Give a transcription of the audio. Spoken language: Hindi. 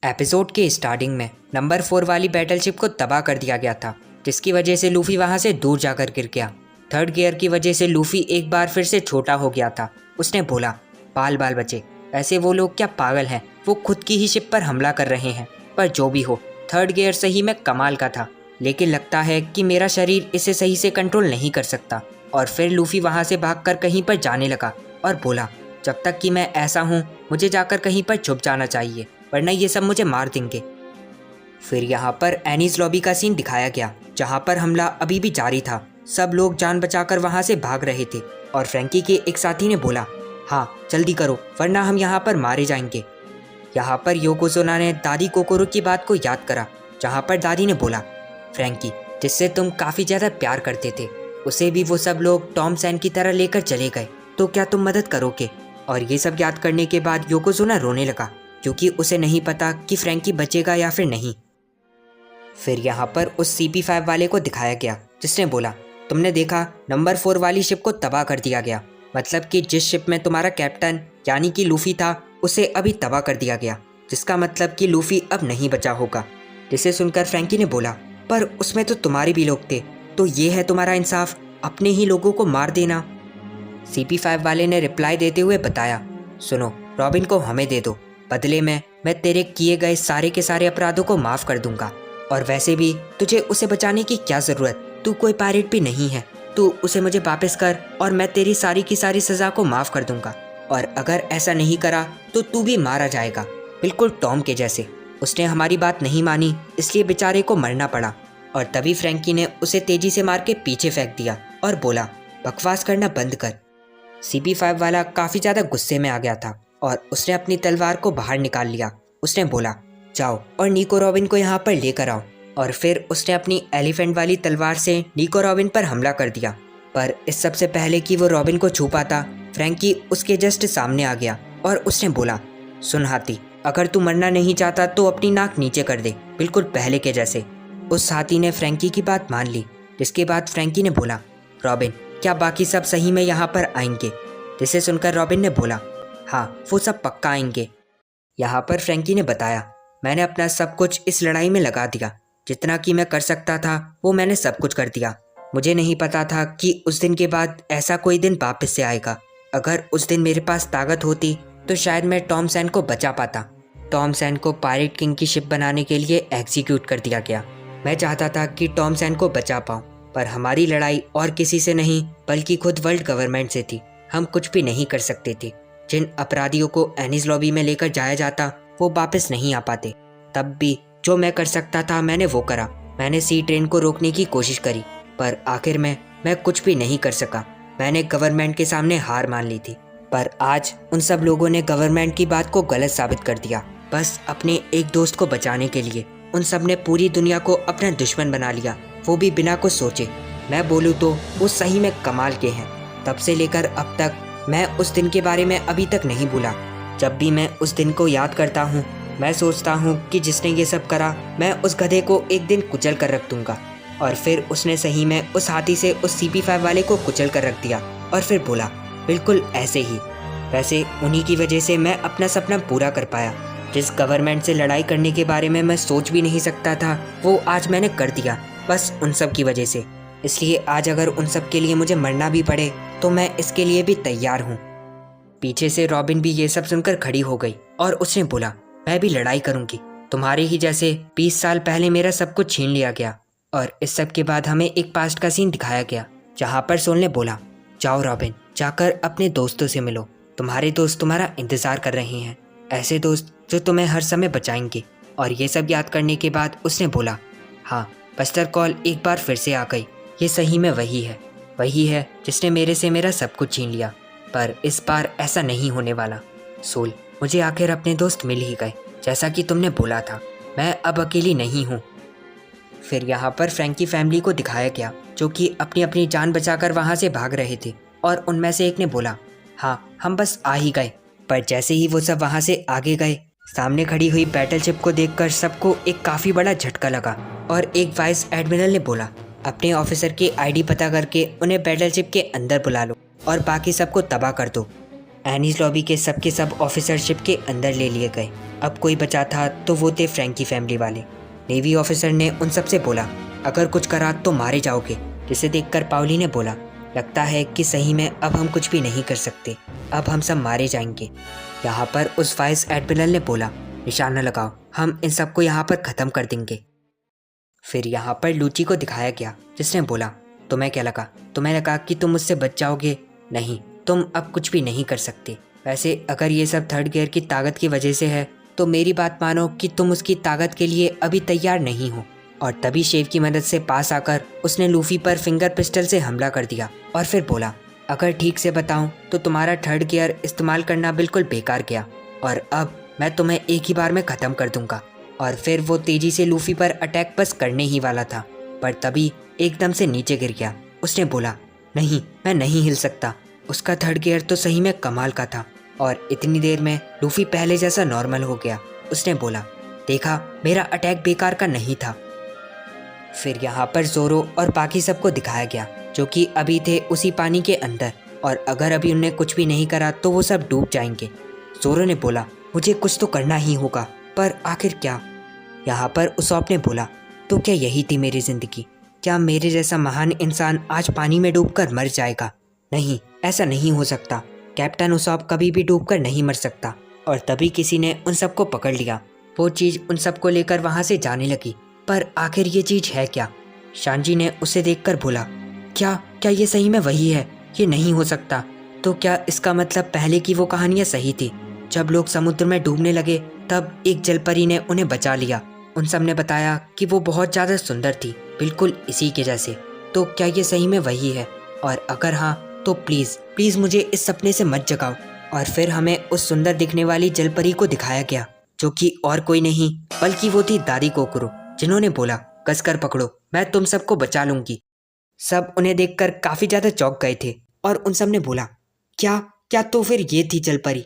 एपिसोड के स्टार्टिंग में नंबर 4 वाली बैटलशिप को तबाह कर दिया गया था, जिसकी वजह से लूफी वहां से दूर जाकर गिर गया। थर्ड गियर की वजह से लूफी एक बार फिर से छोटा हो गया था। उसने बोला, बाल बाल बचे, ऐसे वो लोग क्या पागल हैं, वो खुद की ही शिप पर हमला कर रहे हैं। पर जो भी हो, थर्ड गियर सही में कमाल का था, लेकिन लगता है कि मेरा शरीर इसे सही से कंट्रोल नहीं कर सकता। और फिर लूफी वहां से भागकर कहीं पर जाने लगा और बोला, जब तक कि मैं ऐसा हूँ मुझे जाकर कहीं पर छुप जाना चाहिए, वरना ये सब मुझे मार देंगे। फिर यहाँ पर एनीज लॉबी का सीन दिखाया गया, जहाँ पर हमला अभी भी जारी था। सब लोग जान बचाकर वहाँ से भाग रहे थे और फ्रैंकी के एक साथी ने बोला, हाँ जल्दी करो वरना हम यहाँ पर मारे जाएंगे। यहाँ पर योकोजोना ने दादी कोकोरो की बात को याद करा, जहाँ पर दादी ने बोला, फ्रैंकी जिससे तुम काफ़ी ज़्यादा प्यार करते थे, उसे भी वो सब लोग टॉम सैन की तरह लेकर चले गए, तो क्या तुम मदद करोगे? और ये सब याद करने के बाद योकोजोना रोने लगा, क्योंकि उसे नहीं पता कि फ्रैंकी बचेगा या फिर नहीं। फिर यहाँ पर उस CP5 वाले को दिखाया गया, जिसने बोला, तुमने देखा नंबर 4 वाली शिप को तबाह कर दिया गया, मतलब कि जिस शिप में तुम्हारा कैप्टन यानी कि लूफी था उसे अभी तबाह कर दिया गया, जिसका मतलब कि लूफी अब नहीं बचा होगा। जिसे सुनकर फ्रैंकी ने बोला, पर उसमें तो तुम्हारे भी लोग थे, तो ये है तुम्हारा इंसाफ, अपने ही लोगों को मार देना। CP5 वाले ने रिप्लाई देते हुए बताया, सुनो रॉबिन को हमें दे दो, बदले में मैं तेरे किए गए सारे के सारे अपराधों को माफ़ कर दूंगा। और वैसे भी तुझे उसे बचाने की क्या ज़रूरत, तू कोई पायरेट भी नहीं है, तू उसे मुझे वापस कर और मैं तेरी सारी की सारी सज़ा को माफ़ कर दूंगा। और अगर ऐसा नहीं करा तो तू भी मारा जाएगा, बिल्कुल टॉम के जैसे। उसने हमारी बात नहीं मानी, इसलिए बेचारे को मरना पड़ा। और तभी फ्रैंकी ने उसे तेज़ी से मार के पीछे फेंक दिया और बोला, बकवास करना बंद कर। CP5 वाला काफ़ी ज़्यादा गुस्से में आ गया था और उसने अपनी तलवार को बाहर निकाल लिया। उसने बोला, जाओ और निको रॉबिन को यहाँ पर लेकर आओ। और फिर उसने अपनी एलिफेंट वाली तलवार से निको रॉबिन पर हमला कर दिया। पर इस सबसे पहले कि वो रॉबिन को छू पाता, फ्रैंकी उसके जस्ट सामने आ गया और उसने बोला, सुन हाथी, अगर तू मरना नहीं चाहता तो अपनी नाक नीचे कर दे, बिल्कुल पहले के जैसे। उस हाथी ने फ्रैंकी की बात मान ली, जिसके बाद फ्रैंकी ने बोला, रॉबिन क्या बाकी सब सही में यहाँ पर आएंगे? जिसे सुनकर रॉबिन ने बोला, हाँ वो सब पक्का आएंगे। यहाँ पर फ्रैंकी ने बताया, मैंने अपना सब कुछ इस लड़ाई में लगा दिया, जितना कि मैं कर सकता था वो मैंने सब कुछ कर दिया। मुझे नहीं पता था कि उस दिन के बाद ऐसा कोई दिन वापस से आएगा। अगर उस दिन मेरे पास ताकत होती तो शायद मैं टॉम सैन को बचा पाता। टॉम सैन को पायरेट किंग की शिप बनाने के लिए एग्जीक्यूट कर दिया गया। मैं चाहता था कि टॉम सैन को बचा पाऊँ, पर हमारी लड़ाई और किसी से नहीं बल्कि खुद वर्ल्ड गवर्नमेंट से थी। हम कुछ भी नहीं कर सकते थे। जिन अपराधियों को एनीज लॉबी में लेकर जाया जाता वो वापस नहीं आ पाते। तब भी जो मैं कर सकता था मैंने वो करा। मैंने सी ट्रेन को रोकने की कोशिश करी, पर आखिर में मैं कुछ भी नहीं कर सका। मैंने गवर्नमेंट के सामने हार मान ली थी। पर आज उन सब लोगों ने गवर्नमेंट की बात को गलत साबित कर दिया, बस अपने एक दोस्त को बचाने के लिए। उन सब ने पूरी दुनिया को अपना दुश्मन बना लिया, वो भी बिना कुछ सोचे। मैं बोलूँ तो वो सही में कमाल के हैं। तब से लेकर अब तक मैं उस दिन के बारे में अभी तक नहीं भूला। जब भी मैं उस दिन को याद करता हूँ मैं सोचता हूँ कि जिसने ये सब करा मैं उस गधे को एक दिन कुचल कर रख दूंगा। और फिर उसने सही में उस हाथी से उस CP5 वाले को कुचल कर रख दिया और फिर बोला, बिल्कुल ऐसे ही। वैसे उन्हीं की वजह से मैं अपना सपना पूरा कर पाया। जिस गवर्नमेंट से लड़ाई करने के बारे में मैं सोच भी नहीं सकता था वो आज मैंने कर दिया, बस उन सब की वजह से। इसलिए आज अगर उन सब के लिए मुझे मरना भी पड़े तो मैं इसके लिए भी तैयार हूँ। पीछे से रॉबिन भी ये सब सुनकर खड़ी हो गई और उसने बोला, मैं भी लड़ाई करूंगी। तुम्हारे ही जैसे 20 साल पहले मेरा सब कुछ छीन लिया गया। और इस सब के बाद हमें एक पास्ट का सीन दिखाया गया, जहाँ पर सोल ने बोला, जाओ रॉबिन, जाकर अपने दोस्तों से मिलो। तुम्हारे दोस्त तुम्हारा इंतज़ार कर रहे हैं, ऐसे दोस्त जो तुम्हें हर समय बचाएंगे। और ये सब याद करने के बाद उसने बोला, हाँ बस्टर कॉल एक बार फिर से आ गई। ये सही में वही है जिसने मेरे से मेरा सब कुछ छीन लिया। पर इस बार ऐसा नहीं होने वाला। सोल, मुझे आखिर अपने दोस्त मिल ही गए, जैसा कि तुमने बोला था। मैं अब अकेली नहीं हूँ। फिर यहाँ पर फ्रैंकी फैमिली को दिखाया गया, जो कि अपनी अपनी जान बचाकर वहाँ से भाग रहे थे। और उनमें से एक ने बोला, हाँ हम बस आ ही गए। पर जैसे ही वो सब वहाँ से आगे गए, सामने खड़ी हुई बैटलशिप को देखकर सबको एक काफ़ी बड़ा झटका लगा। और एक वाइस एडमिरल ने बोला, अपने ऑफिसर की ID पता करके उन्हें बैटलशिप के अंदर बुला लो और बाकी सबको तबाह कर दो। एनीज लॉबी के सब ऑफिसर शिप के अंदर ले लिए गए। अब कोई बचा था तो वो थे फ्रैंकी फैमिली वाले। नेवी ऑफिसर ने उन सब से बोला, अगर कुछ करा तो मारे जाओगे। जिसे देखकर पाउली ने बोला, लगता है कि सही में अब हम कुछ भी नहीं कर सकते, अब हम सब मारे जाएंगे। यहाँ पर उस वाइस एडमिरल ने बोला, निशाना लगाओ, हम इन सबको यहाँ पर ख़त्म कर देंगे। फिर यहाँ पर लूची को दिखाया गया, जिसने बोला, तुम्हें क्या लगा? तुम्हें लगा कि तुम मुझसे बच जाओगे? नहीं, तुम अब कुछ भी नहीं कर सकते। वैसे अगर ये सब थर्ड गियर की ताकत की वजह से है तो मेरी बात मानो कि तुम उसकी ताकत के लिए अभी तैयार नहीं हो। और तभी शेव की मदद से पास आकर उसने लूफी पर फिंगर पिस्टल से हमला कर दिया और फिर बोला, अगर ठीक से बताऊं तो तुम्हारा थर्ड गियर इस्तेमाल करना बिल्कुल बेकार गया और अब मैं तुम्हें एक ही बार में ख़त्म कर दूंगा। और फिर वो तेजी से लूफी पर अटैक बस करने ही वाला था, पर तभी एकदम से नीचे गिर गया। उसने बोला, नहीं, मैं नहीं हिल सकता। उसका थर्ड गियर तो सही में कमाल का था और इतनी देर में लूफी पहले जैसा नॉर्मल हो गया। उसने बोला, देखा, मेरा अटैक बेकार का नहीं था। फिर यहाँ पर ज़ोरो और बाकी सबको दिखाया गया, जो कि अभी थे उसी पानी के अंदर, और अगर अभी उन्हें कुछ भी नहीं करा तो वो सब डूब जाएंगे। ज़ोरो ने बोला, मुझे कुछ तो करना ही होगा, पर आखिर क्या? यहाँ पर उसॉप ने बोला, तो क्या यही थी मेरी ज़िंदगी? क्या मेरे जैसा महान इंसान आज पानी में डूबकर मर जाएगा? नहीं, ऐसा नहीं हो सकता। कैप्टन उसॉप कभी भी डूबकर नहीं मर सकता। और तभी किसी ने उन सबको पकड़ लिया। वो चीज़ उन सबको लेकर वहाँ से जाने लगी, पर आखिर ये चीज़ है क्या? शांजी ने उसे देखकर बोला, क्या क्या ये सही में वही है? ये नहीं हो सकता। तो क्या इसका मतलब पहले की वो कहानियाँ सही थी? जब लोग समुद्र में डूबने लगे तब एक जलपरी ने उन्हें बचा लिया। उन सब ने बताया कि वो बहुत ज़्यादा सुंदर थी, बिल्कुल इसी के जैसे। तो क्या ये सही में वही है? और अगर हाँ तो प्लीज़ प्लीज़ मुझे इस सपने से मत जगाओ। और फिर हमें उस सुंदर दिखने वाली जलपरी को दिखाया गया, जो कि और कोई नहीं बल्कि वो थी दादी कोकरो, जिन्होंने बोला, कसकर पकड़ो, मैं तुम सबको बचा लूंगी। सब उन्हें देखकर काफ़ी ज़्यादा चौंक गए थे और उन सब ने बोला, क्या क्या तो फिर ये थी जलपरी?